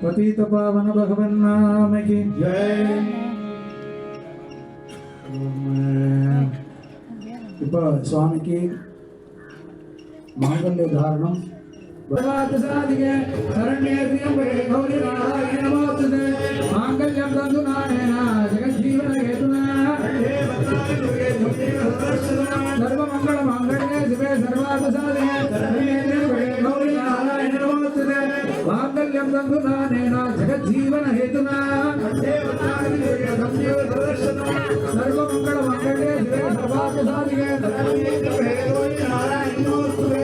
पतित पावन भगवान नाम की जय। இப்போ சுவாமிக்கு மாங்கல்ய தாரணம் மாங்கல்யம் தந்து நானேனா ஜெகஜீவன ஹேதுனா சர்வ மங்கள மாங்கல்யே சிவே சர்வார்த்த சாதிகே கௌரி நாராயண நமோஸ்துதே மாங்கல்யம் தந்து நானேனா ஜெகஜீவன ஹேதுனா சர்வ மங்கள மாங்கல்யே சிவே சர்வார்த்த சாதிகே கௌரி நாராயண நமோஸ்துதே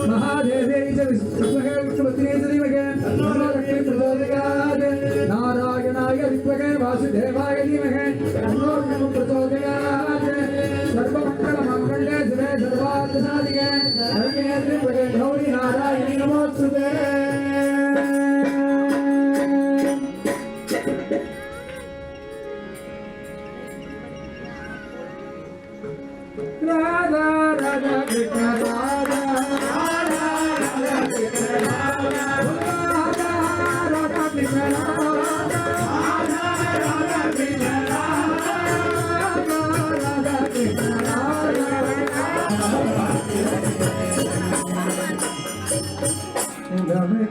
महादेवे विद्महे विष्णुपत्नी धीमहि लक्ष्मी प्रचोदयात् नारायणाय विद्महे वासुदेवाय धीमहि तन्नो विष्णुः प्रचोदयात् सर्वमङ्गलमाङ्गल्ये शिवे सर्वार्थसाधिके शरण्ये त्र्यम्बके गौरी नारायणी नमोस्तुते। राधा राधा कृष्ण राधा राधा कृष्ण राधा राधा कृष्ण राधा राधा कृष्ण राधा कृष्ण राधा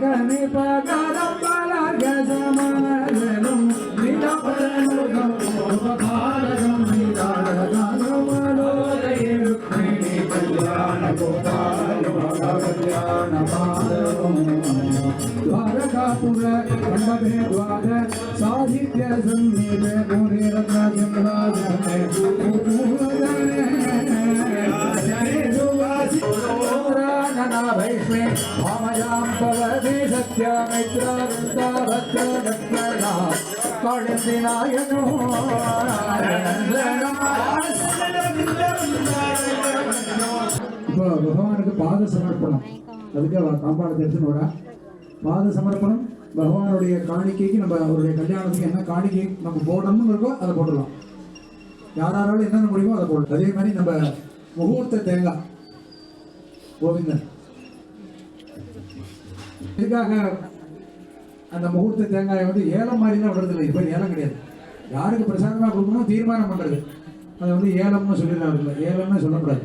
गमे पदारं बालार्घ्यसमाननं नीलपदनुगं उपकारं नीलारदानमनोदये रुक्मिणी कल्याणगोपालकल्याणमाधवं द्वारकापुर खण्डभे द्वार साहित्य सन्निधे मुनिरत्नजन्मराजने वैष्णे भामयां पवते सत्यमित्रावृत्ताभद्रदक्षिणा कौण्डिनायनो இப்போ பகவானுக்கு பாத சமர்ப்பணம், அதுக்கு காம்பாடத்தை எடுத்துன்னு வரா. பாத சமர்ப்பணம் பகவானுடைய காணிக்கைக்கு நம்ம அவருடைய கல்யாணத்துக்கு என்ன காணிக்கை நம்ம போடணும்னு இருக்கோ அதை போடலாம். யாராலும் என்னென்ன முடியுமோ அதை போடலாம். அதே மாதிரி நம்ம முகூர்த்த தேங்காய் கோவிந்தன் இதுக்காக அந்த முகூர்த்த தேங்காயை வந்து ஏலம் மாதிரிலாம் விடுறதில்லை. இப்போ ஏலம் கிடையாது. யாருக்கு பிரசாதமாக கொடுக்கணும் தீர்மானம் பண்ணுறது, அதை வந்து ஏலம்னு சொல்லிடலாம். ஏலம்னு சொல்லக்கூடாது.